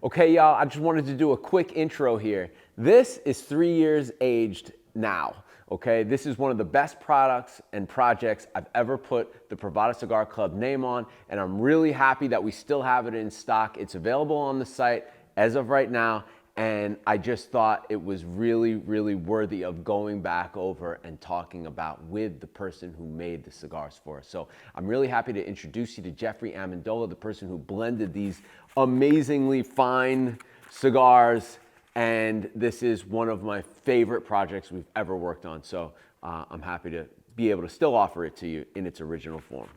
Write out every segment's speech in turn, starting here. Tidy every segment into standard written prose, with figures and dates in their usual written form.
Okay, y'all, I just wanted to do a quick intro here. This is 3 years aged now, okay? This is one of the best products and projects I've ever put the Privada Cigar Club name on, and I'm really happy that we still have it in stock. It's available on the site as of right now, and I just thought it was really, really worthy of going back over and talking about with the person who made the cigars for us. So I'm really happy to introduce you to Jeffrey Amendola, the person who blended these amazingly fine cigars, and this is one of my favorite projects we've ever worked on. So I'm happy to be able to still offer it to you in its original form.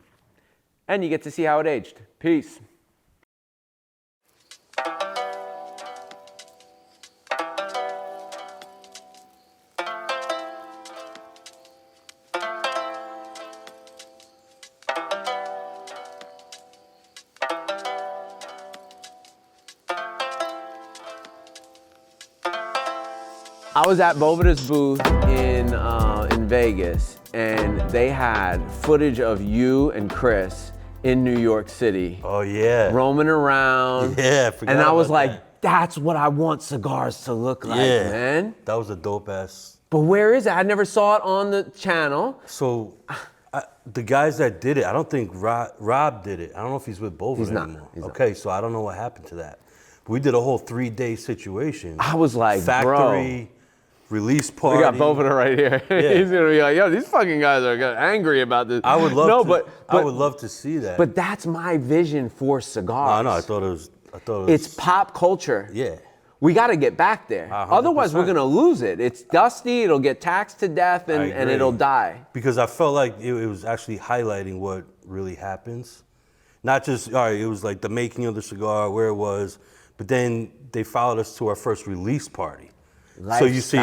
And you get to see how it aged. Peace. I was at Boveda's booth in Vegas, and they had footage of you and Chris in New York City. Oh yeah. Roaming around. Yeah, I forgot and I was about like, that. That's what I want cigars to look like, man. That was a dope ass. But where is it? I never saw it on the channel. So the guys that did it, I don't think Rob did it. I don't know if he's with Boveda anymore. He's not. So I don't know what happened to that. But we did a whole 3-day situation. I was like, factory, release party. We got Boveda right here. Yeah. He's gonna be like, yo, these fucking guys are angry about this. I would love I would love to see that. But that's my vision for cigars. No, I thought it was. It's pop culture. Yeah. We got to get back there. 100%. Otherwise, we're going to lose it. It's dusty. It'll get taxed to death, and it'll die. Because I felt like it was actually highlighting what really happens. Not just, all right, it was like the making of the cigar, where it was, but then they followed us to our first release party. Lifestyle. So you see,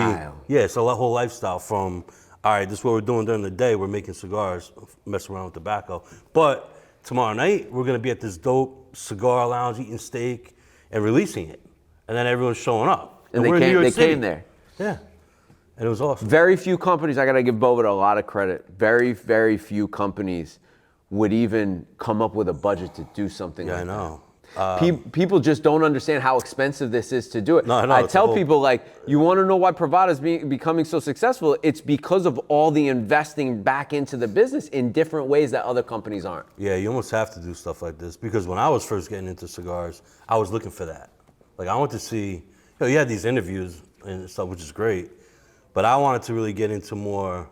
yeah, so the whole lifestyle from, all right, this is what we're doing during the day. We're making cigars, messing around with tobacco. But tomorrow night, we're going to be at this dope cigar lounge, eating steak, and releasing it. And then everyone's showing up. And they came there. Yeah. And it was awesome. Very few companies, I got to give Boveda a lot of credit. Very, very few companies would even come up with a budget to do something like that. Yeah, I know. People just don't understand how expensive this is to do it. No, I tell people, like, you want to know why Privada is becoming so successful? It's because of all the investing back into the business in different ways that other companies aren't. Yeah, you almost have to do stuff like this, because when I was first getting into cigars, I was looking for that. Like, I want to see, you had these interviews and stuff, which is great, but I wanted to really get into more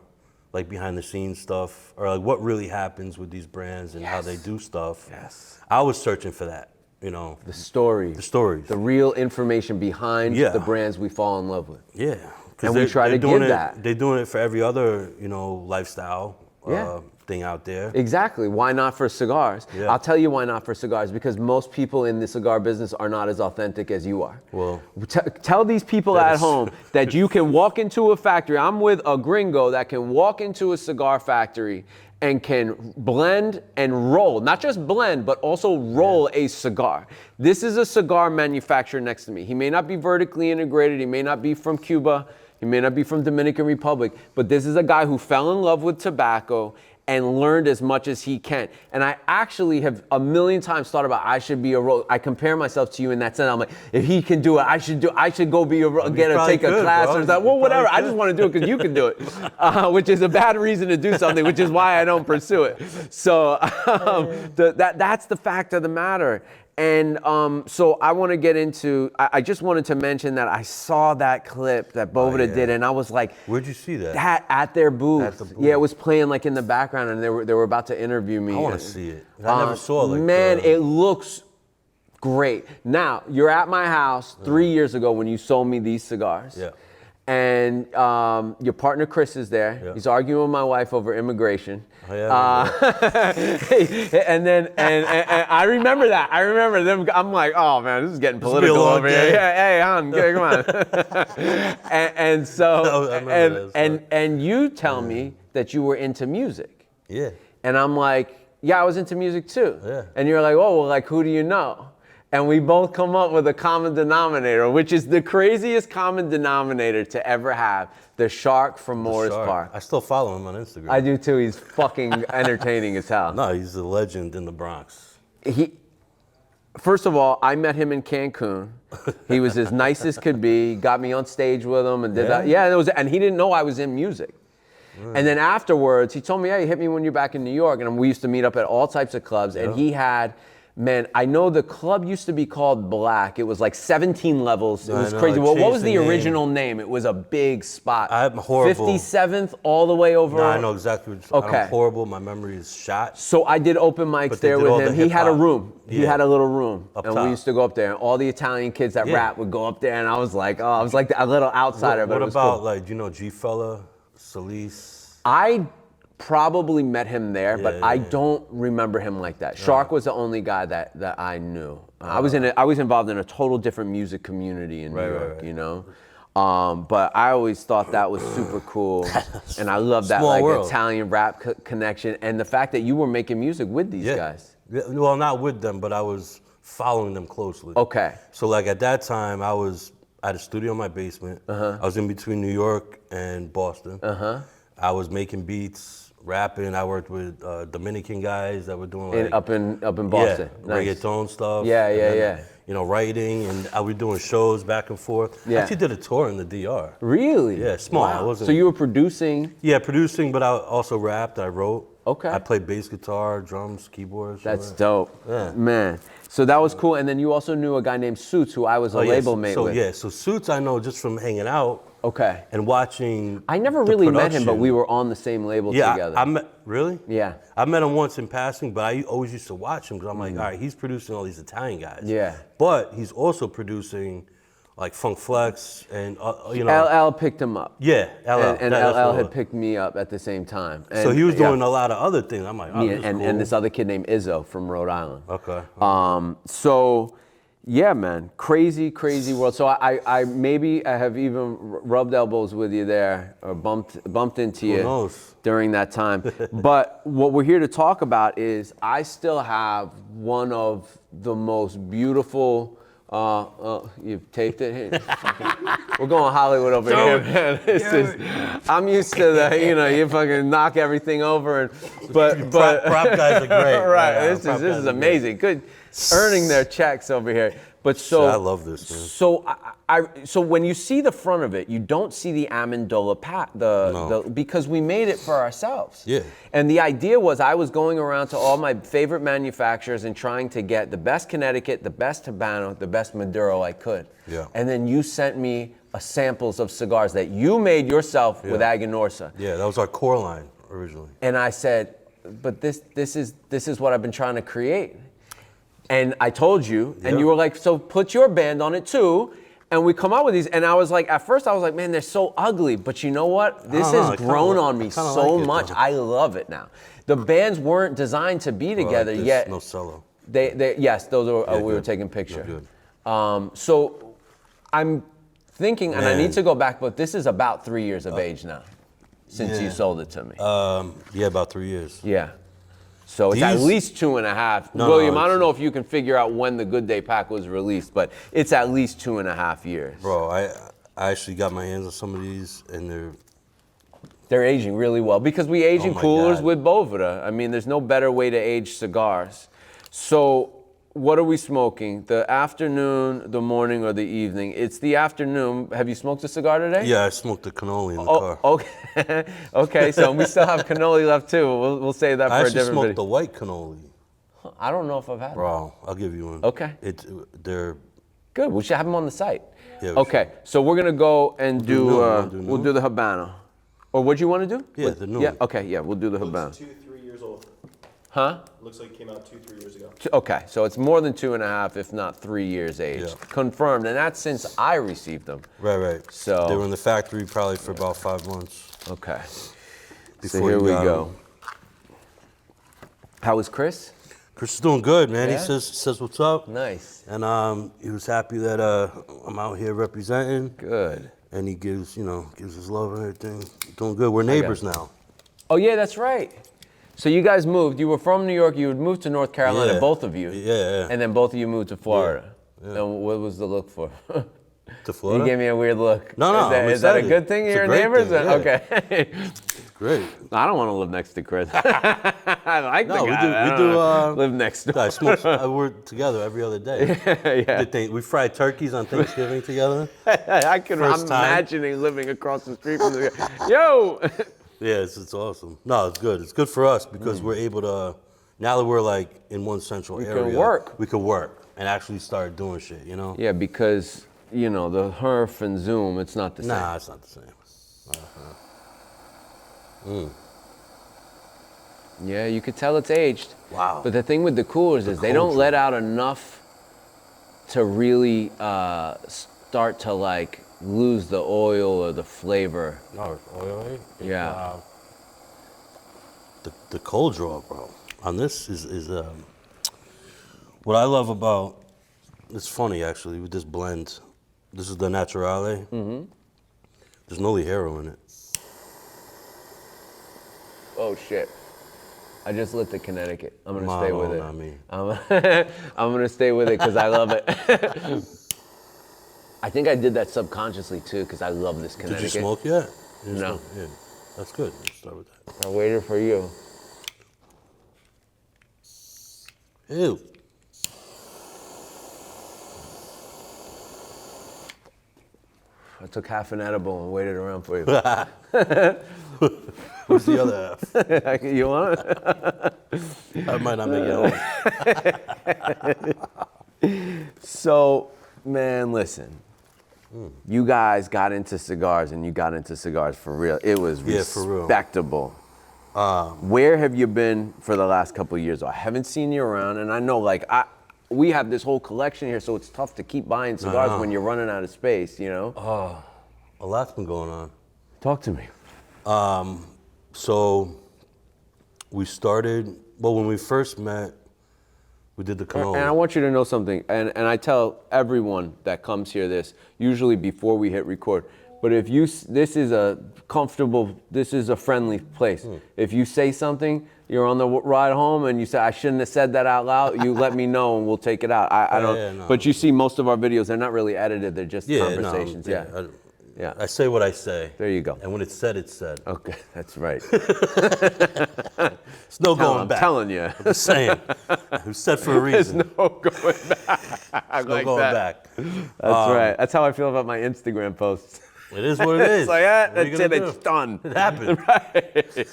like behind the scenes stuff, or like what really happens with these brands and how they do stuff. Yes. I was searching for that. The stories. The stories. The real information behind the brands we fall in love with. Yeah. And we try to give that. They're doing it for every other, lifestyle thing out there. Exactly. Why not for cigars? Yeah. I'll tell you why not for cigars. Because most people in the cigar business are not as authentic as you are. Well, tell these people at home that you can walk into a factory. I'm with a gringo that can walk into a cigar factory and can blend and roll, not just blend, but also roll a cigar. This is a cigar manufacturer next to me. He may not be vertically integrated, he may not be from Cuba, he may not be from Dominican Republic, but this is a guy who fell in love with tobacco and learned as much as he can. And I actually have a million times thought about, I should be a roll. I compare myself to you in that sense. I'm like, if he can do it, I should go be take a class or something. Well, whatever. I just want to do it because you can do it, which is a bad reason to do something, which is why I don't pursue it. So that's the fact of the matter. And so I want to get into, I just wanted to mention that I saw that clip that Boveda did, and I was like, where'd you see that? At their booth. At the booth. Yeah, it was playing like in the background, and they were about to interview me. I want to see it. I never saw it. Man, it looks great. Now, you're at my house 3 years ago when you sold me these cigars. Yeah. And your partner Chris is there. Yeah. He's arguing with my wife over immigration. Oh, yeah. And I remember that. I remember them. I'm like, oh man, this is getting political over here. Yeah, hey, hon, come on. and you tell me that you were into music. Yeah. And I'm like, yeah, I was into music too. Yeah. And you're like, oh, well, like, who do you know? And we both come up with a common denominator, which is the craziest common denominator to ever have. The shark from Morris Park. I still follow him on Instagram. I do too. He's fucking entertaining as hell. No, he's a legend in the Bronx. First of all, I met him in Cancun. He was as nice as could be. Got me on stage with him and did that. Yeah, and he didn't know I was in music. And then afterwards, he told me, "Hey, hit me when you're back in New York." And we used to meet up at all types of clubs. And he had, man, I know the club used to be called Black. It was like 17 levels. It was crazy. Well, what was the original name? It was a big spot. I'm horrible. 57th all the way over. No, I know exactly what Okay. I'm horrible. My memory is shot. So I did open mics there with him. He had a room. He had a little room. And we used to go up there. And all the Italian kids that rap would go up there. And I was like, I was like a little outsider. What but it was about, cool. like, you know, G-Fella, Solis? I probably met him there, but I don't remember him like that. Shark was the only guy that I knew. I was involved in a total different music community in New York, you know. But I always thought that was super cool, and I love that Small like world. Italian rap connection, and the fact that you were making music with these guys. Yeah, well, not with them, but I was following them closely. Okay. So, like, at that time, I had a studio in my basement. I was in between New York and Boston. I was making beats, rapping. I worked with Dominican guys that were doing like Up in Boston. yeah, reggaeton stuff. Yeah, and yeah, then, yeah. You know, writing, and I was doing shows back and forth. I Yeah. actually did a tour in the DR. Really? Yeah, small. Wow. I wasn't. So you were producing. Yeah, producing, but I also rapped. I wrote. Okay. I played bass guitar, drums, keyboards. That's all that. dope. Yeah. Man. So that was cool. And then you also knew a guy named Suits, who I was a label mate with. So Suits I know just from hanging out. Okay. And watching. I never really met him, but we were on the same label together. I met, really? Yeah. I met him once in passing, but I always used to watch him because I'm like, all right, he's producing all these Italian guys. Yeah. But he's also producing like Funk Flex and, you know. LL picked him up. Yeah, LL. And that's LL what it had was. picked me up at the same time. And, So he was doing a lot of other things. I'm like, oh, yeah, this is and cool. this other kid named Izzo from Rhode Island. Okay. So, yeah, man, crazy world. So I maybe I have even rubbed elbows with you there or bumped into you knows? during that time. But what we're here to talk about is I still have one of the most beautiful. You've taped it. Here. We're going Hollywood over here, man. I'm used to the, you fucking knock everything over, but prop guys are great. right. Yeah, This prop is guys are amazing. Good, earning their checks over here. But so I love this, man. So so when you see the front of it, you don't see the Amendola because we made it for ourselves. Yeah. And the idea was I was going around to all my favorite manufacturers and trying to get the best Connecticut, the best Habano, the best Maduro I could. Yeah. And then you sent me samples of cigars that you made yourself with Aganorsa. Yeah, that was our core line originally. And I said, but this is what I've been trying to create. And I told you, and you were like, so put your band on it too. And we come out with these, and I was like, at first I was like, man, they're so ugly. But you know what? This has grown on me so much. I love it now. The bands weren't designed to be together yet. No cello. Yes, those are, we were taking picture. So I'm thinking, and I need to go back, but this is about 3 years of age now, since you sold it to me. Yeah, about 3 years. Yeah. So it's at least 2.5. William, I don't know if you can figure out when the Good Day Pack was released, but it's at least 2.5 years. Bro, I actually got my hands on some of these, and they're aging really well because we age in my coolers God. with Boveda. I mean, there's no better way to age cigars. So what are we smoking? The afternoon, the morning, or the evening? It's the afternoon. Have you smoked a cigar today? Yeah, I smoked the cannoli in the car. Okay. Okay, so we still have cannoli left too. We'll save that for a I actually different smoked video. the white cannoli. I don't know if I've had that. Bro, I'll give you one. Okay. They're Good. We should have them on the site. Yeah, we Okay. So we're gonna go and do we'll do the Habano. Or what do you want to do? Yeah, the new Yeah. one. Okay. Yeah, we'll do the Looks Habano. 2-3 years old. Huh? Looks like it came out 2-3 years ago. Okay. So it's more than 2.5, if not 3 years age. Yeah. Confirmed, and that's since I received them. right. So- they were in the factory probably for about 5 months. Okay. So Before here you we got go. 'em. How was Chris? Chris is doing good, man. Yeah? He says what's up. Nice. And he was happy that I'm out here representing. Good. And he gives his love and everything. Doing good. We're neighbors now. Oh yeah, that's right. So you guys moved. You were from New York. You would move to North Carolina, Yeah. both of you. Yeah. And then both of you moved to Florida. And what was the look for? To Florida? You gave me a weird look. No, Is that a I'm good thing? excited. You're It's a great neighbors? thing, yeah. Okay. Great. I don't want to live next to Chris. I like the No, guy. we do. Live next door. I smoke. We're together every other day. We fry turkeys on Thanksgiving together. I'm First time. imagining living across the street from the guy. Yo! Yeah, it's awesome. No, it's good. It's good for us because we're able to, now that we're like in one central area. can work. We can work and actually start doing shit, you know? Yeah, because, you know, the HERF and Zoom, it's not the same. Nah, it's not the same. Yeah, you could tell it's aged. Wow. But the thing with the coolers is they don't let out enough to really start to like lose the oil or the flavor. No, it's oily. Yeah. The cold draw, bro, on this is what I love about, it's funny actually, with this blend. This is the Naturale. Mm-hmm. There's no Ligero in it. Oh shit. I just lit the Connecticut. I'm gonna stay with it. Not me. I'm gonna stay with it because I love it. I think I did that subconsciously too because I love this Connecticut. Did you smoke yet? No. Yeah, that's good. Let's start with that. I waited for you. Ew. I took half an edible and waited around for you. Who's the other half? You want it? I might not make it home. So, man, listen. You guys got into cigars, and you got into cigars for real. It was for real. respectable. Where have you been for the last couple of years? I haven't seen you around, and I know, like, we have this whole collection here, so it's tough to keep buying cigars when you're running out of space, you know? A lot's been going on. Talk to me. So we started, well, when we first met, we did the cannoli. And I want you to know something, and I tell everyone that comes here this, usually before we hit record, but if this is a comfortable, this is a friendly place. If you say something, you're on the ride home and you say, I shouldn't have said that out loud, you let me know and we'll take it out. I don't, no. But you see most of our videos, they're not really edited, they're just conversations. Yeah. I say what I say. There you go. And when it's said, it's said. Okay, that's right. It's no going back. I'm telling you. I'm just saying. It was said for a There's reason. no going back. No going back. That's right. That's how I feel about my Instagram posts. It is what it is. It's like, What are you that's it, gonna it's do? done. It happened. Right.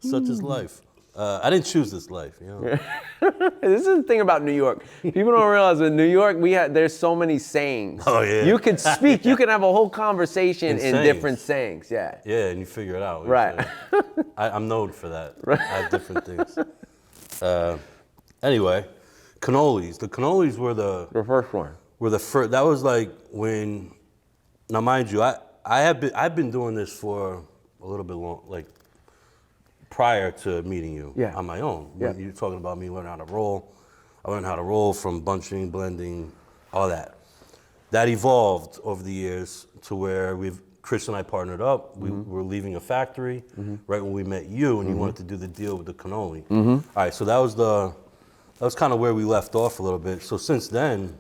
Such is life. I didn't choose this life, you know. This is the thing about New York. People don't realize in New York, there's so many sayings. Oh, yeah. You could speak, you can have a whole conversation in sayings. different sayings, yeah. Yeah, and you figure it out. Right. I'm known for that. Right. I have different things. Anyway, cannolis. The cannolis were the first one. first. That was like when. Now, mind you, I've been doing this for a little bit long, like prior to meeting you on my own. Yeah. When you're talking about me learning how to roll. I learned how to roll from bunching, blending, all that. That evolved over the years to where Chris and I partnered up. We were leaving a factory right when we met you, and you wanted to do the deal with the cannoli. All right, so that was kind of where we left off a little bit. So since then,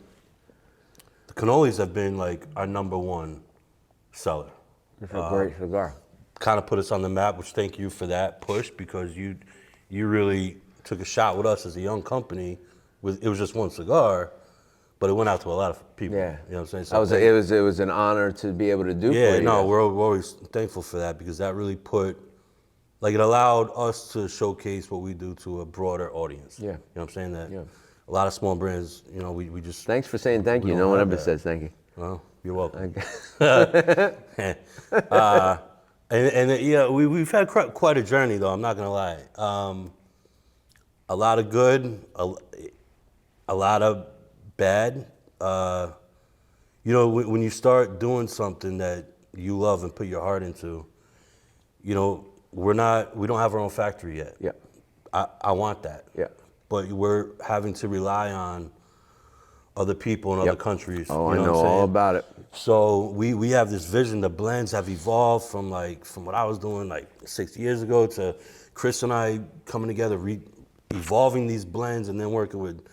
the cannolis have been like our number one seller. It's a great cigar. Kind of put us on the map, which thank you for that push, because you really took a shot with us as a young company. It was just one cigar, but it went out to a lot of people. Yeah. You know what I'm saying? So it was an honor to be able to do for you. Yeah, no, we're always thankful for that, because that really it allowed us to showcase what we do to a broader audience. Yeah. You know what I'm saying? That a lot of small brands, you know, we just... Thanks for saying thank you. No one ever says thank you. Well, you're welcome. We've had quite a journey, though, I'm not going to lie. A lot of good, a lot of bad. You know, when you start doing something that you love and put your heart into, you know, we don't have our own factory yet. Yeah. I want that. Yeah. But we're having to rely on other people in other countries. Oh, you know I know what I'm all saying? about it. So we have this vision. The blends have evolved from what I was doing like 6 years ago to Chris and I coming together, evolving these blends, and then working with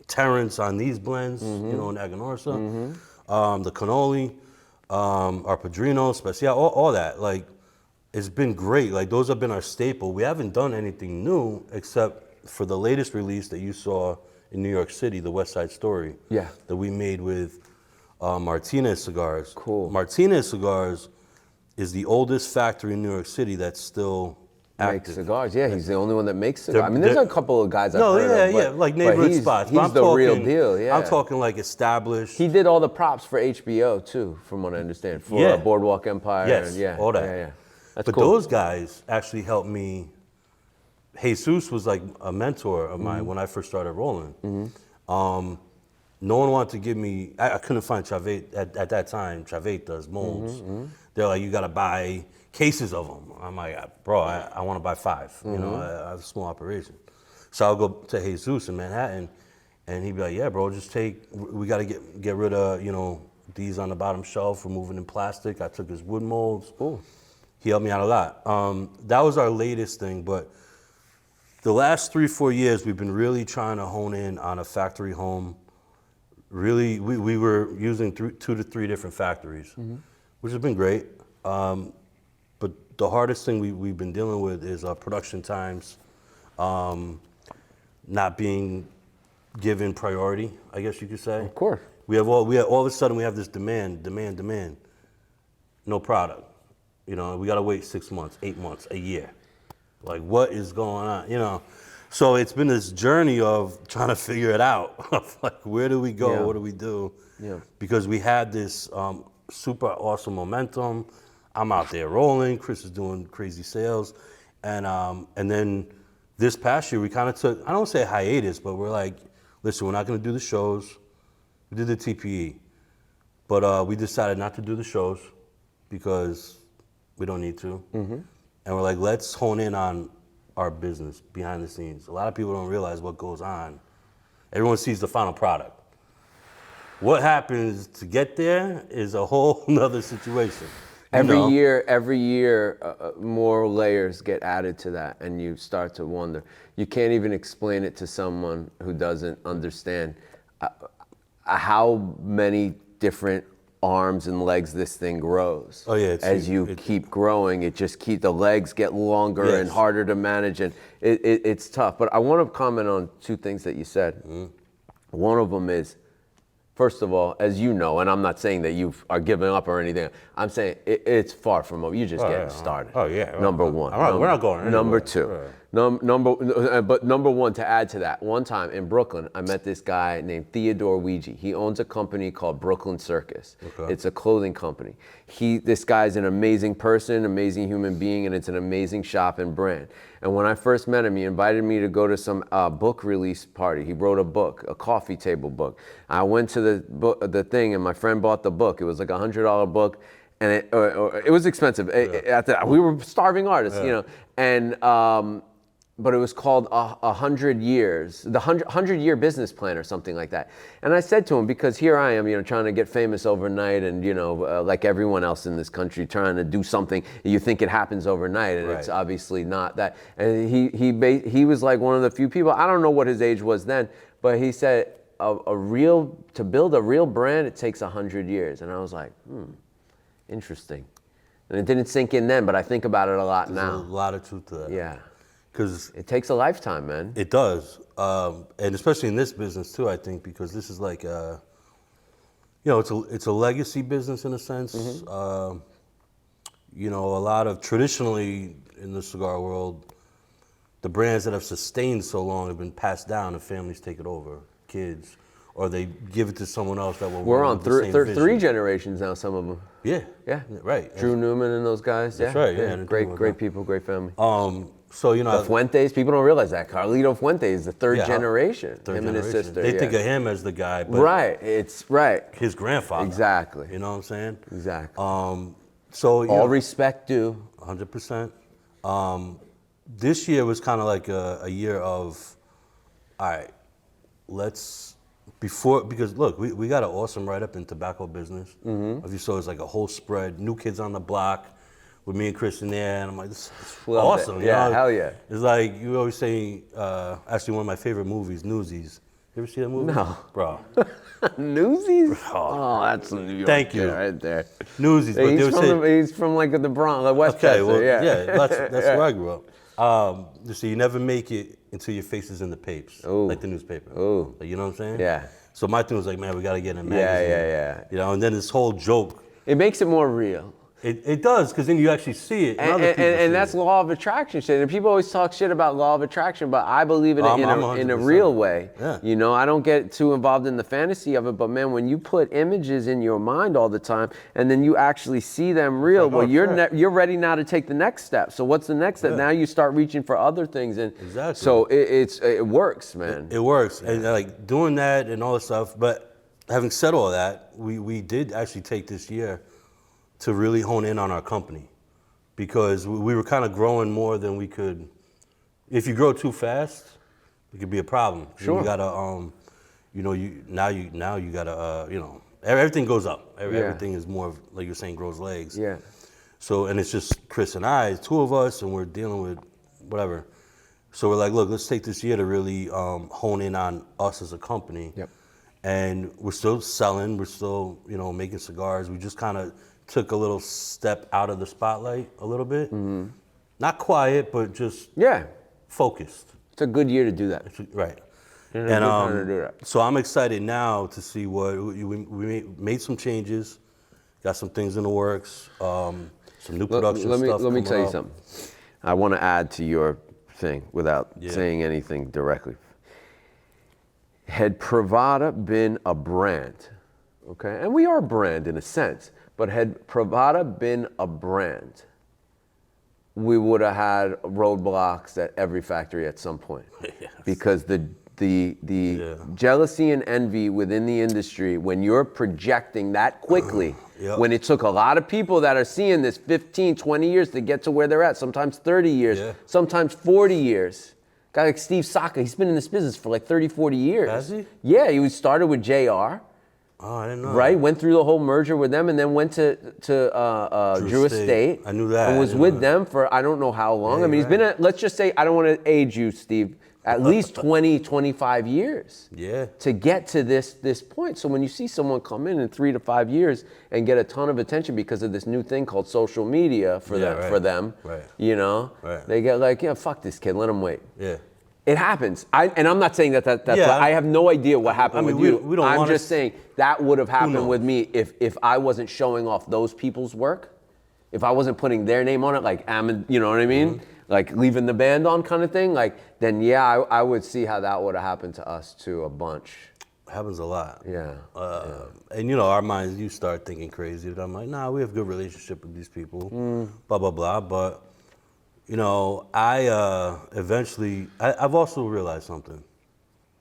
Terrence on these blends, you know, in Aganorsa, the cannoli, our Padrino, Special, all that. Like, It's been great. Like those have been our staple. We haven't done anything new except for the latest release that you saw in New York City, the West Side Story. Yeah. That we made with Martinez Cigars. Cool. Martinez Cigars is the oldest factory in New York City that's still Makes active. cigars. Yeah, he's the only one that makes cigars. They're- I mean, there's they're- a couple of guys I've No, heard of, yeah, like neighborhood spots. But He's I'm the real talking- deal. Yeah, I'm talking like established. He did all the props for HBO too, from what I understand, for Yeah. Boardwalk Empire. Yes, and yeah, all that. Yeah. That's But cool. those guys actually helped me. Jesus was like a mentor of mine when I first started rolling. No one wanted to give me, I couldn't find Chaveta, at that time, Chavetas, molds. They're like, you gotta buy cases of them. I'm like, bro, I wanna buy 5. You know, I have a small operation. So I'll go to Jesus in Manhattan and he'd be like, yeah, bro, just we gotta get rid of, you know, these on the bottom shelf, we're moving in plastic. I took his wood molds. Ooh. He helped me out a lot. That was our latest thing, but the last 3-4 years, we've been really trying to hone in on a factory home. Really, we were using 2 to 3 different factories, which has been great. But the hardest thing we've been dealing with is production times, not being given priority, I guess you could say. Of course. We have all of a sudden we have this demand, no product. You know, we gotta wait 6 months, 8 months, a year. Like, what is going on? You know, so it's been this journey of trying to figure it out. Of like, where do we go? Yeah. What do we do? Yeah. Because we had this super awesome momentum. I'm out there rolling. Chris is doing crazy sales, and then this past year we kind of took, I don't say a hiatus, but we're like, listen, we're not going to do the shows. We did the TPE, but we decided not to do the shows because we don't need to. And we're like, let's hone in on our business behind the scenes. A lot of people don't realize what goes on. Everyone sees the final product. What happens to get there is a whole nother situation. Every year, more layers get added to that, and you start to wonder. You can't even explain it to someone who doesn't understand how many different arms and legs this thing grows. Oh yeah, as you keep growing, the legs get longer and harder to manage, and it's tough. But I want to comment on 2 things that you said. One of them is, first of all, as you know, and I'm not saying that you are giving up or anything. I'm saying it's far from over. You're just getting started. Oh yeah. Number one. We're not going anywhere. Number 2. But number 1, to add to that, one time in Brooklyn, I met this guy named Theodore Ouija. He owns a company called Brooklyn Circus. Okay. It's a clothing company. This guy's an amazing person, amazing human being, and it's an amazing shop and brand. And when I first met him, he invited me to go to some book release party. He wrote a book, a coffee table book. I went to the thing, and my friend bought the book. It was like $100 book, and it was expensive. We were starving artists, you know, and. But it was called 100 Years, the 100-year business plan or something like that. And I said to him, because here I am, you know, trying to get famous overnight, and you know, like everyone else in this country, trying to do something. You think it happens overnight, and it's obviously not that. And he was like one of the few people. I don't know what his age was then, but he said to build a real brand, it takes 100 years. And I was like, interesting. And it didn't sink in then, but I think about it a lot now. There's a lot of truth to that. Yeah. Because it takes a lifetime, man. It does, and especially in this business too. I think because this is like, you know, it's a legacy business in a sense. You know, a lot of traditionally in the cigar world, the brands that have sustained so long have been passed down, and families take it over, kids, or they give it to someone else that will. We're on 3 generations now. Some of them. Yeah. Yeah. Right. Drew Newman and those guys. That's right. Yeah. Great people, great family. So, you know, the Fuentes, people don't realize that. Carlito Fuentes is the 3rd generation. Third him generation. and his sister. They think of him as the guy, but it's right. His grandfather. Exactly. You know what I'm saying? Exactly. So all respect due. 100%. This year was kind of like a year of, all right, because look, we got an awesome write-up in tobacco business. If you saw, it's like a whole spread, New Kids on the Block, with me and Chris in there, and I'm like, this is awesome. Yeah, you know? hell yeah. It's like, you always say, actually one of my favorite movies, Newsies, You ever see that movie? No. Bro. Newsies? Oh, that's a New York Thank kid you. right there. Newsies, but they would say... He's from like the Bronx, like Westchester. Okay, well, yeah. that's where I grew up. So you never make it until your face is in the papers, like the newspaper. Ooh. Like, you know what I'm saying? Yeah. So my thing was like, man, we got to get in a magazine. Yeah. You know, and then this whole joke. It makes it more real. It does, because then you actually see it. And that's law of attraction shit. And people always talk shit about law of attraction, but I believe in it in a real way. Yeah. You know, I don't get too involved in the fantasy of it, but man, when you put images in your mind all the time, and then you actually see them real, well, you're ready now to take the next step. So what's the next step? Yeah. Now you start reaching for other things, and exactly. so it works, man. It works, and like doing that and all this stuff. But having said all that, we did actually take this year to really hone in on our company, because we were kind of growing more than we could. If you grow too fast, it could be a problem. Sure. You gotta, you gotta, everything goes up. Everything is more of, like you're saying, grows legs. Yeah. So, and it's just Chris and I, two of us, and we're dealing with whatever. So we're like, look, let's take this year to really hone in on us as a company. Yep. And we're still selling. We're still, making cigars. We just kind of took a little step out of the spotlight a little bit. Mm-hmm. Not quiet, but just focused. It's a good year to do that. Right. It's a good time to do that. So I'm excited now to see what we made some changes, got some things in the works, some new production stuff. Let me tell you something. I want to add to your thing without saying anything directly. Had Privada been a brand, okay, and we are a brand in a sense, but had Privada been a brand, we would have had roadblocks at every factory at some point. Yes. Because the jealousy and envy within the industry, when you're projecting that quickly, when it took a lot of people that are seeing this 15, 20 years to get to where they're at, sometimes 30 years, sometimes 40 years. Guy like Steve Saka, he's been in this business for like 30, 40 years. Has he? Yeah, he started with JR. Oh, I didn't know. Right, went through the whole merger with them, and then went to Drew Estate. I knew that. And was with them for I don't know how long. I mean, he's been let's just say, I don't want to age you, Steve, at least 20, 25 years. Yeah. To get to this point. So when you see someone come in 3 to 5 years and get a ton of attention because of this new thing called social media for them, they get like, fuck this kid, let him wait. Yeah. It happens. And I'm not saying that's I have no idea what happened with you. We don't I'm just saying that would have happened with me if I wasn't showing off those people's work, if I wasn't putting their name on it, like you know what I mean? Mm-hmm. Like leaving the band on kind of thing, like then I would see how that would have happened to us too, a bunch. Happens a lot. Yeah. And our minds, you start thinking crazy. But I'm like, nah, we have a good relationship with these people, blah, blah, blah. But I eventually, I've also realized something.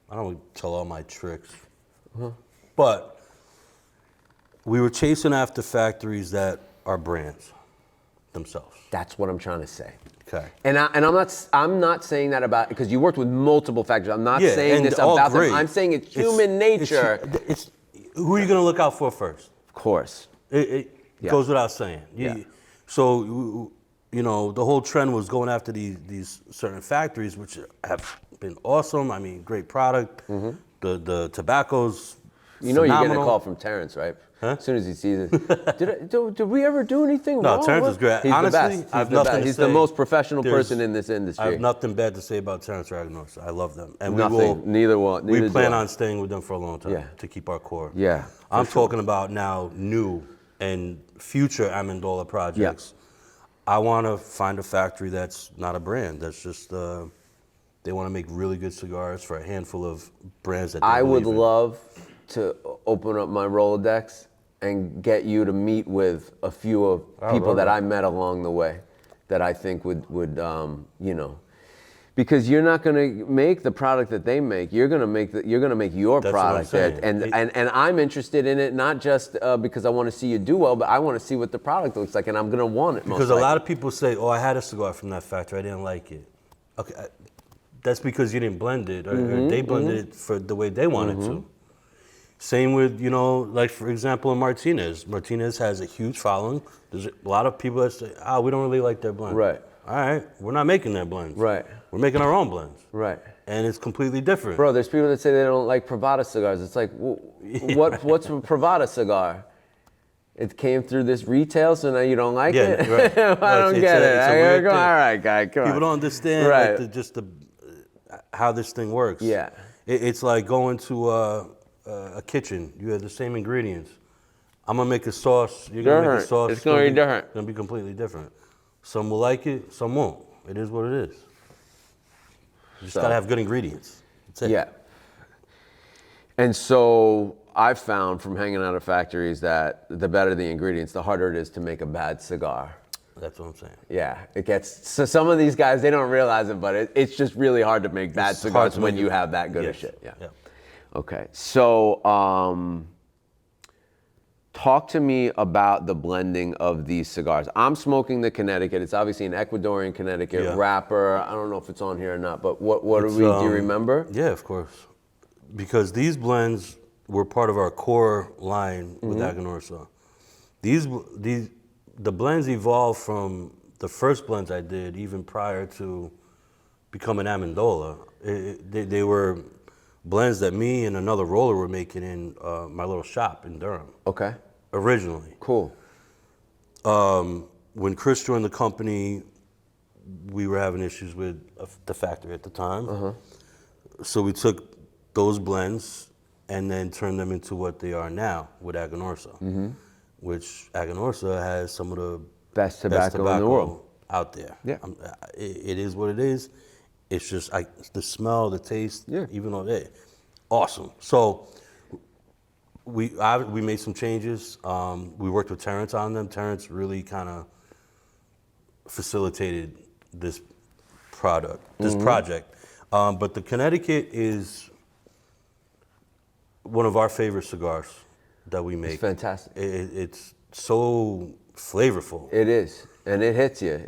I don't tell all my tricks, but we were chasing after factories that are brands themselves. That's what I'm trying to say. Okay. And I'm not saying that about, because you worked with multiple factories. I'm not saying this about them. I'm saying it's human nature. It's who are you going to look out for first? Of course. It goes without saying. So. The whole trend was going after these certain factories, which have been awesome. I mean, great product. Mm-hmm. The tobacco's phenomenal. You're getting a call from Terrence, right? Huh? As soon as he sees it. Did we ever do anything wrong? No, Terrence is great. He's Honestly, the best. I have nothing to say. He's the most professional person in this industry. I have nothing bad to say about Terrence Ragnos. I love them. And Neither we plan on staying with them for a long time to keep our core. Yeah. I'm talking about now new and future Amendola projects. Yeah. I want to find a factory that's not a brand. That's just, they want to make really good cigars for a handful of brands that they believe would in. love to open up my Rolodex and get you to meet with a few of people that I met along the way that I think would because you're not going to make the product that they make. You're going to make your That's product, what I'm saying. and I'm interested in it not just because I want to see you do well, but I want to see what the product looks like, and I'm going to want it. Because a lot of people say, "Oh, I had a cigar from that factory. I didn't like it." Okay, that's because you didn't blend it, or they blended it for the way they wanted to. Same with like for example, in Martinez. Martinez has a huge following. There's a lot of people that say, "We don't really like their blend." Right. All right, we're not making their blends. Right. We're making our own blends. Right. and it's completely different. Bro, there's people that say they don't like Privada cigars. It's like, what's a Privada cigar? It came through this retail, so now you don't like it? Right. I don't get it. It's a I weird go, thing. all right, guy, come People on. don't understand Right. like how this thing works. Yeah. It's like going to a kitchen. You have the same ingredients. I'm gonna make a sauce. You're gonna make a Different. sauce. It's gonna be different. It's gonna be completely different. Some will like it, some won't. It is what it is. You just gotta have good ingredients. That's it. Yeah. And so I've found from hanging out at factories that the better the ingredients, the harder it is to make a bad cigar. That's what I'm saying. Yeah, it gets, so some of these guys, they don't realize it, but it's just really hard to make bad It's cigars hard to when make you it. have that good of Yes. shit. Yeah. Yeah. Okay, so talk to me about the blending of these cigars. I'm smoking the Connecticut. It's obviously an Ecuadorian Connecticut Yeah. wrapper. I don't know if it's on here or not, but what do It's, we, do you remember? Yeah, of course. Because these blends were part of our core line with Aganorsa. The blends evolved from the first blends I did, even prior to becoming Amendola. They were blends that me and another roller were making in my little shop in Durham, Okay, originally. cool. When Chris joined the company, we were having issues with the factory at the time. So we took those blends and then turned them into what they are now with Aganorsa, which Aganorsa has some of the Best tobacco in the world. out there. Yeah. It is what it is. It's just the smell, the taste, Yeah. even though they awesome. So we made some changes. We worked with Terrence on them. Terrence really kind of facilitated this project. But the Connecticut is one of our favorite cigars that we make. It's fantastic. It's so flavorful. It is, and it hits you. It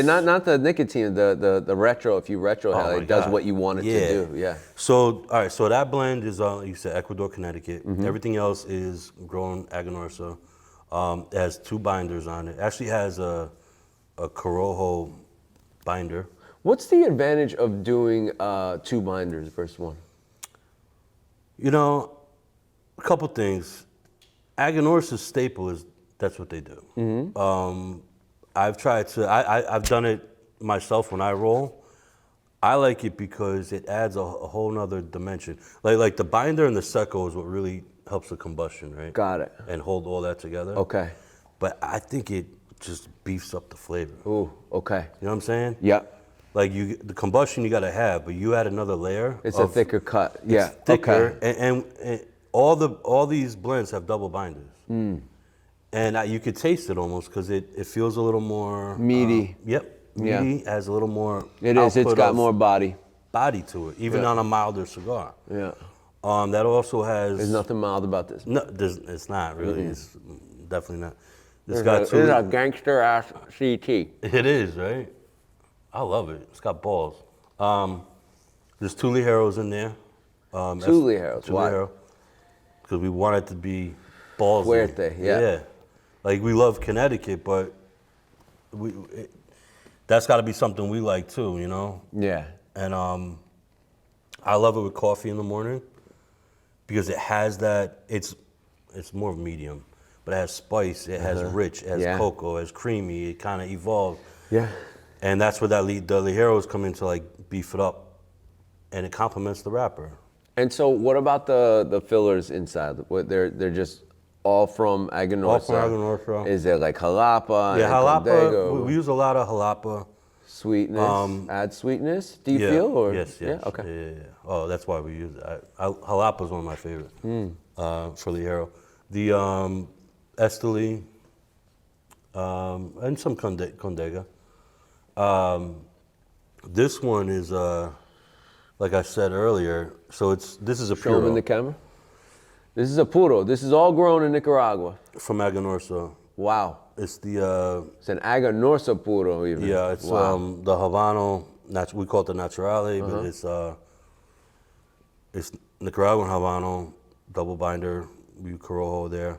hits. Not the nicotine, the retro. If you retrohale, Oh my it does God. what you want it to do. Yeah. So all right. So that blend is you said Ecuador, Connecticut. Everything else is grown Aganorsa. It has 2 binders on it. Actually has a Corojo binder. What's the advantage of doing 2 binders versus 1? You know, a couple things. Aganorsa's staple is that's what they do. I've tried to. I've done it myself when I roll. I like it because it adds a whole nother dimension. Like the binder and the secco is what really helps the combustion, right? Got it. And hold all that together. Okay. But I think it just beefs up the flavor. Ooh. Okay. You know what I'm saying? Yep. Like the combustion you gotta have, but you add another layer. It's a thicker cut. Yeah. It's thicker, Okay. and all these blends have double binders. And you could taste it almost because it feels a little more Meaty. Yep, Yeah. meaty. Has a little more. It is. It's output got of more body. body to it, even Yeah. on a milder cigar. Yeah. That also has. There's nothing mild about this. No, it's not really. It's definitely not. It's It's got It's two. a gangster ass CT. It is, right? I love it. It's got balls. There's 2 ligeros in there. 2 ligeros. Why? Because we want it to be ballsy. Fuerte, yeah. Like we love Connecticut, but that's got to be something we like too, you know? Yeah. And I love it with coffee in the morning because it has that, it's more medium, but it has spice, it has rich, it has cocoa, it has creamy, it kind of evolved. Yeah. And that's where the ligeros come in to like beef it up, and it complements the wrapper. And so, what about the fillers inside? What they're just all from Aganorsa? All from Aganorsa. Is there like jalapa? Yeah, and jalapa. Condego? We use a lot of jalapa. Sweetness. Add sweetness. Do you feel? Or Yes. Yeah. Okay. Yeah. Oh, that's why we use it. Jalapa is one of my favorites for ligero. The Esteli and some Condega. This one is like I said earlier. So this is a Show them in puro the camera. This is a puro. This is all grown in Nicaragua. from Aganorsa. Wow. It's the It's an Aganorsa puro even. yeah. It's wow. the Habano. We call it the Naturale, but it's Nicaraguan Habano, double binder. We use Corojo there,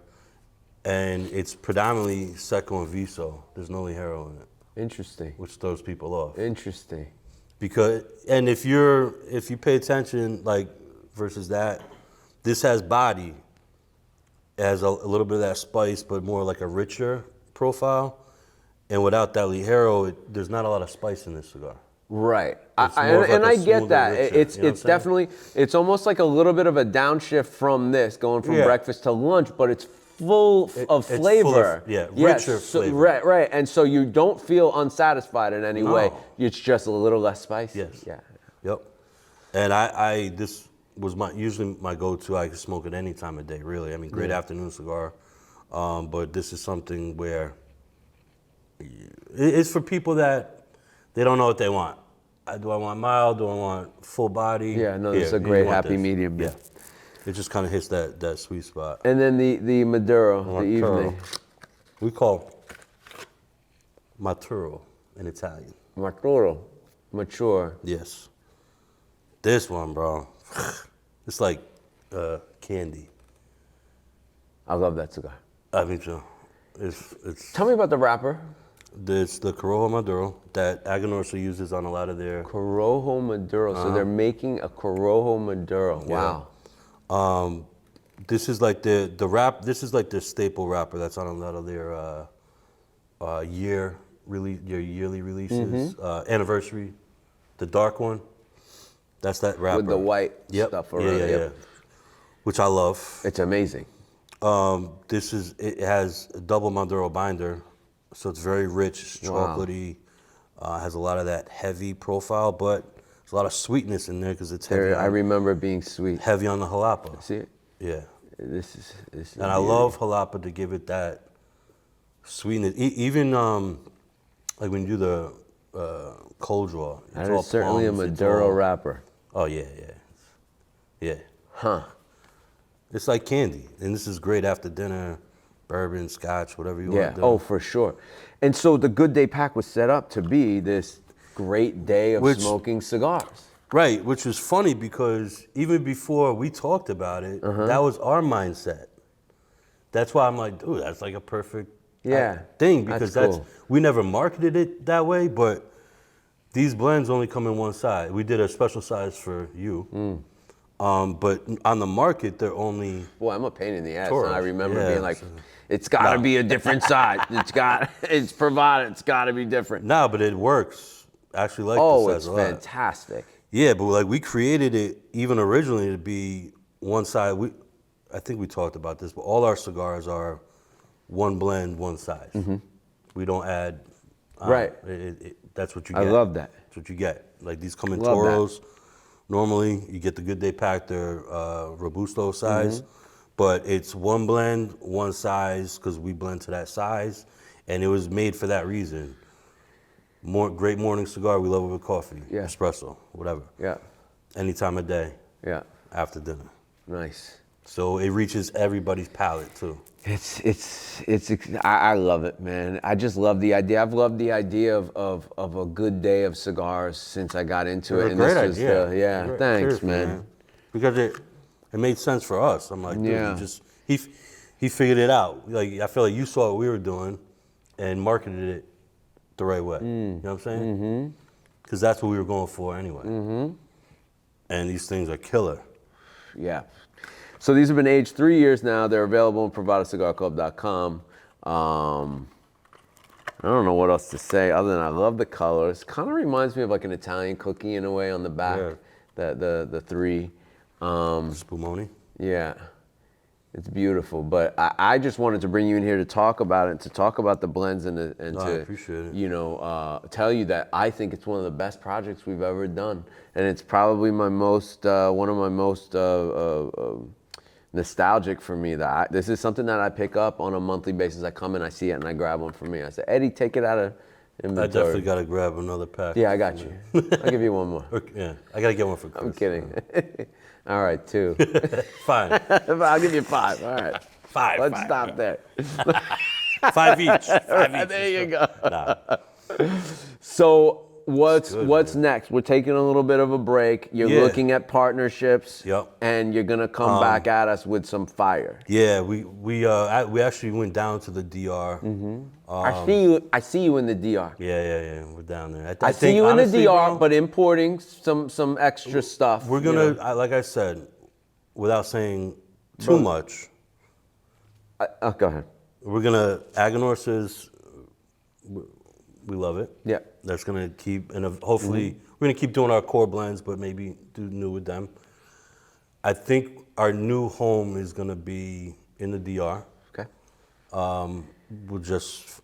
and it's predominantly Seco and Viso. There's no Ligero in it, Interesting. which throws people off. Interesting. Because if you pay attention, like versus that, this has body. It has a little bit of that spice, but more like a richer profile. And without that Ligero, there's not a lot of spice in this cigar. Right. It's more of like I a get smoother, that. richer, It's you know what I'm saying? definitely, it's almost like a little bit of a downshift from this, going from Yeah. breakfast to lunch, but it's full of it's full of- flavor. richer flavor. Right. And so you don't feel unsatisfied in any way. No. It's just a little less spicy. Yes. Yeah. Yep. And this was usually my go-to. I could smoke it any time of day, really. I mean, great afternoon cigar. But this is something where it's for people that they don't know what they want. Do I want mild? Do I want full body? Yeah, no, it's a you great want happy this. medium. Yeah. It just kind of hits that sweet spot. And then the Maduro, the Maturo. evening. We call Maturo in Italian. Maturo. Mature. Yes. This one, bro. It's like candy. I love that cigar. I mean, Joe, it's Tell me about the wrapper. It's the Corojo Maduro that Aganorsa uses on a lot of their. Corojo Maduro. So they're making a Corojo Maduro. Wow. This is like the wrap. This is like the staple wrapper that's on a lot of their yearly releases. Anniversary, the dark one. That's that wrapper With the white Yep. stuff around it. Yeah. Which I love. It's amazing. It has a double Maduro binder, so it's very rich, Wow. chocolatey. Has a lot of that heavy profile, but there's a lot of sweetness in there because it's heavy. I remember it being sweet. Heavy on the jalapa. See it? Yeah. This is And I love jalapa to give it that sweetness. Even like when you do the cold draw. It's That all is certainly a plums, it's Maduro all- wrapper. Oh yeah. Huh. It's like candy, and this is great after dinner, bourbon, scotch, whatever you Yeah. want to do. Oh, for sure. And so the Good Day Pack was set up to be this great day of smoking cigars. Right, which was funny because even before we talked about it, that was our mindset. That's why I'm like, dude, that's like a perfect thing because that's cool. we never marketed it that way, but these blends only come in one size. We did a special size for you. But on the market, they're only. Boy, I'm a pain in the ass. Toros. And I remember Yeah, being like, so- it's got to be a different size. It's provided. It's got to be different. No, but it works. I actually like Oh, this it's size a lot. fantastic. Yeah, but like we created it even originally to be one side. I think we talked about this, but all our cigars are one blend, one size. We don't add. Right. That's what you I get. love that. That's what you get. Like these come in Love that. Toros. Normally, you get the Good Day Pack, they're Robusto size, but it's one blend, one size, because we blend to that size, and it was made for that reason. Great morning cigar, we love it with coffee, Yeah. espresso, whatever. Yeah. Any time of day, Yeah. after dinner. Nice. So it reaches everybody's palate too. I love it, man. I just love the idea. I've loved the idea of a good day of cigars since I got into it. It's a great this idea. was yeah, thanks, Seriously, man. Because it made sense for us. I'm like, dude, Yeah. he figured it out. Like I feel like you saw what we were doing and marketed it the right way. You know what I'm saying? Because that's what we were going for anyway. And these things are killer. Yeah. So these have been aged 3 years now. They're available on PrivadaCigarClub.com. I don't know what else to say other than I love the colors. Kind of reminds me of like an Italian cookie in a way on the back. Yeah. The three. Spumoni. Yeah, it's beautiful. But I just wanted to bring you in here to talk about it, to talk about the blends and I to appreciate it. tell you that I think it's one of the best projects we've ever done, and it's probably my most one of my most nostalgic for me. This is something that I pick up on a monthly basis. I come and I see it and I grab one for me. I say, Eddie, take it out of inventory. I definitely got to grab another pack. Yeah, I got you. I'll give you one more. Yeah, I got to get one for Chris. I'm kidding. All right, 2. Fine. I'll give you 5. All right. 5. Let's stop there. 5 each. 5 each. There you go. Nah. So what's next? We're taking a little bit of a break. You're looking at partnerships. Yep. And you're gonna come back at us with some fire. Yeah, we actually went down to the DR. I see you in the DR. Yeah. We're down there. I see you honestly, in the DR, bro, but importing some extra stuff. we're gonna, like I said, without saying too much. Go ahead. We're gonna Aganorsa's. We love it. Yeah. That's gonna keep, and hopefully we're gonna keep doing our core blends, but maybe do new with them. I think our new home is gonna be in the DR. Okay. We're just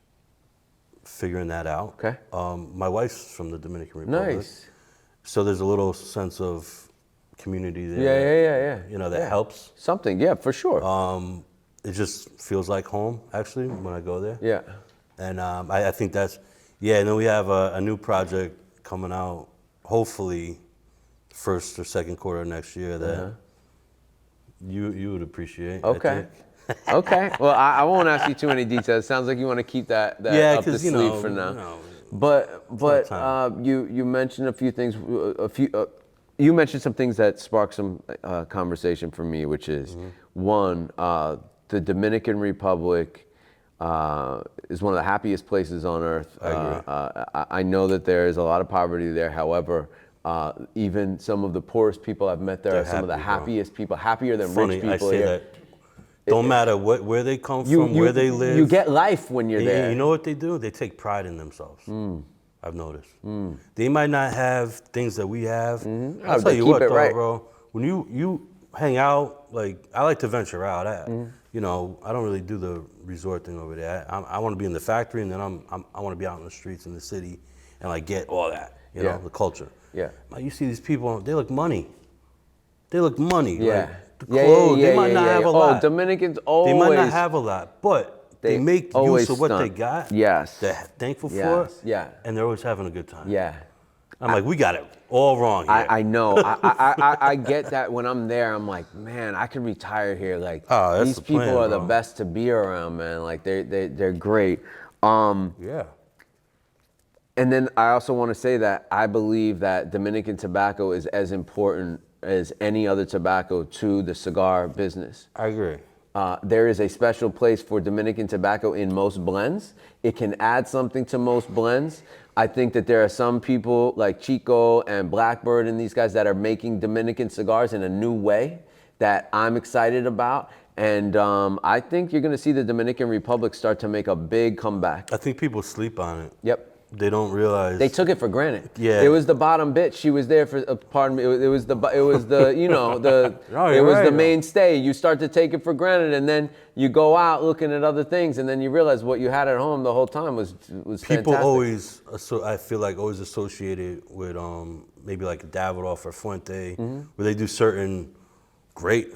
figuring that out. Okay. My wife's from the Dominican Republic. Nice. So there's a little sense of community there. Yeah. You know, that helps. Something, yeah, for sure. It just feels like home, actually, when I go there. Yeah. And I think that's, and then we have a new project coming out, hopefully first or second quarter of next year that you would appreciate. Okay. Okay. Well, I won't ask you too many details. Sounds like you want to keep that up the sleeve for now. But you mentioned a few things. You mentioned some things that sparked some conversation for me, which is one, the Dominican Republic is one of the happiest places on earth. I agree. I know that there is a lot of poverty there. However, even some of the poorest people I've met there are some of the happiest people, happier than rich people I say here. that. Don't matter where they come from, where they live. You get life when you're there. You know what they do? They take pride in themselves. I've noticed. They might not have things that we have. I'll tell you what, though, bro. When you hang out, like I like to venture out. You know, I don't really do the resort thing over there. I want to be in the factory, and then I want to be out in the streets in the city, and like get all that. You know, the culture. Yeah. Like you see these people, they look money. They look money. Yeah. Like, the clothes, they might not have a lot. Dominicans always. They might not have a lot, but they make use of what they got. Yes. They're thankful for it. Yeah. And they're always having a good time. Yeah. I'm like, we got it all wrong here. I know. I get that when I'm there. I'm like, man, I could retire here. Like, these people are the best to be around, man. Like, they're great. Yeah. And then I also want to say that I believe that Dominican tobacco is as important as any other tobacco to the cigar business. I agree. There is a special place for Dominican tobacco in most blends. It can add something to most blends. I think that there are some people like Chico and Blackbird and these guys that are making Dominican cigars in a new way that I'm excited about. And I think you're going to see the Dominican Republic start to make a big comeback. I think people sleep on it. Yep. They don't realize. They took it for granted. Yeah. It was the bottom bitch. She was there for. Pardon me. It was the you know the it was the mainstay. You start to take it for granted, and then you go out looking at other things, and then you realize what you had at home the whole time was people fantastic. always. I feel like always associated with maybe like Davidoff or Fuente, where they do certain great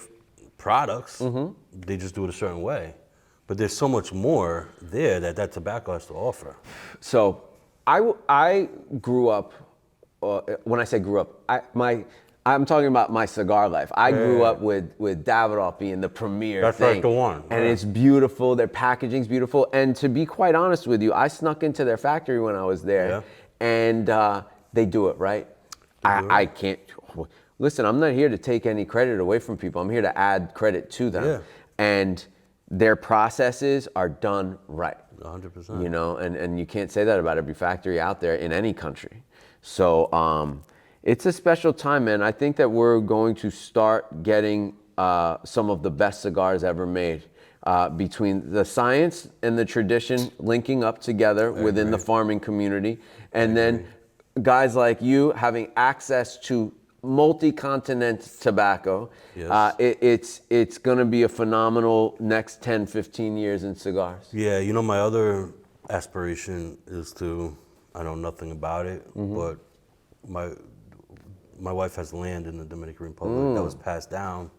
products. They just do it a certain way, but there's so much more there that tobacco has to offer. So. I grew up, when I say grew up, I'm talking about my cigar life. I grew up with Davidoff being the premier That's thing. like the one. And it's beautiful, their packaging's beautiful. And to be quite honest with you, I snuck into their factory when I was there. And they do it right. I can't, listen, I'm not here to take any credit away from people. I'm here to add credit to them. Yeah. And their processes are done right. 100%. You know, and you can't say that about every factory out there in any country. So it's a special time, man. I think that we're going to start getting some of the best cigars ever made between the science and the tradition linking up together within the farming community. And then guys like you having access to multi-continent tobacco. Yes. It's going to be a phenomenal next 10, 15 years in cigars. Yeah, you know, my other aspiration is to, I know nothing about it, but my wife has land in the Dominican Republic that was passed down.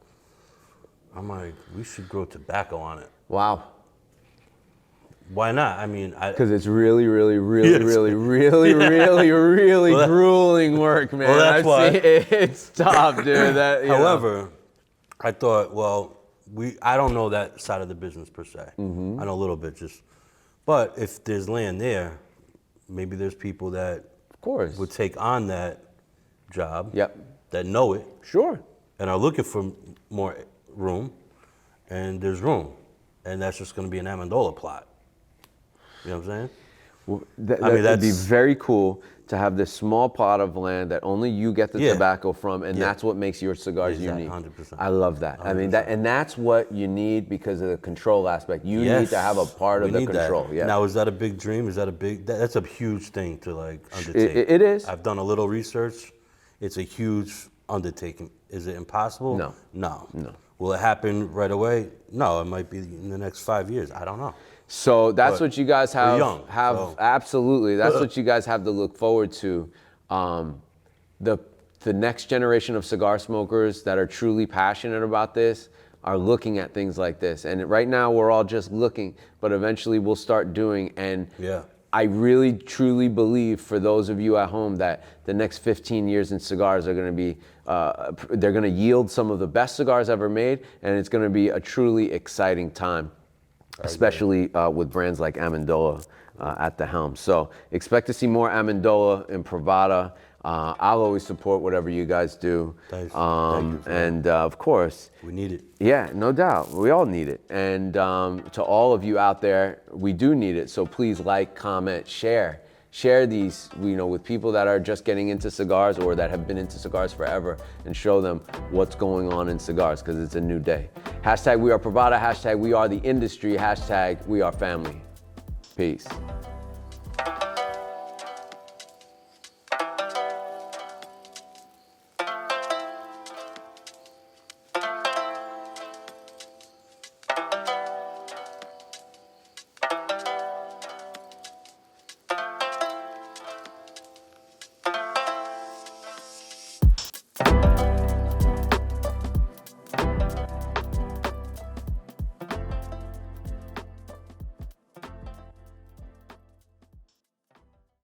I'm like, we should grow tobacco on it. Wow. Why not? I mean, because it's really grueling work, man. Well, that's why. It's tough, dude. However, I thought, well, I don't know that side of the business per se. I know a little bit, but if there's land there, maybe there's people that Of course. would take on that job. Yep. That know it Sure. and are looking for more room, and there's room, and that's just going to be an Amendola plot. You know what I'm saying? Well, I mean, that'd be that's- very cool to have this small plot of land that only you get the Yeah. tobacco from, and Yeah. that's what makes your cigars Exactly, unique. 100%. I love that. I mean, and that's what you need because of the control aspect. You need to have a part of we the need control. That. Yeah. Now, is that a big dream? Is that a big? That's a huge thing to like undertake. It is. I've done a little research. It's a huge undertaking. Is it impossible? No. No. No. Will it happen right away? No. It might be in the next 5 years. I don't know. So that's But what you guys we're have. young, have so- absolutely. That's what you guys have to look forward to. The next generation of cigar smokers that are truly passionate about this are looking at things like this. And right now we're all just looking, but eventually we'll start doing. And Yeah. I really truly believe for those of you at home that the next 15 years in cigars are going to be, they're going to yield some of the best cigars ever made, and it's going to be a truly exciting time, especially with brands like Amendola at the helm. So expect to see more Amendola in Privada. I'll always support whatever you guys do. Thanks. Thank you for And of course, We need it. yeah, no doubt. We all need it. And to all of you out there, we do need it. So please like, comment, share. Share these, with people that are just getting into cigars or that have been into cigars forever, and show them what's going on in cigars, because it's a new day. Hashtag we are Privada, hashtag we are the industry, hashtag we are family. Peace.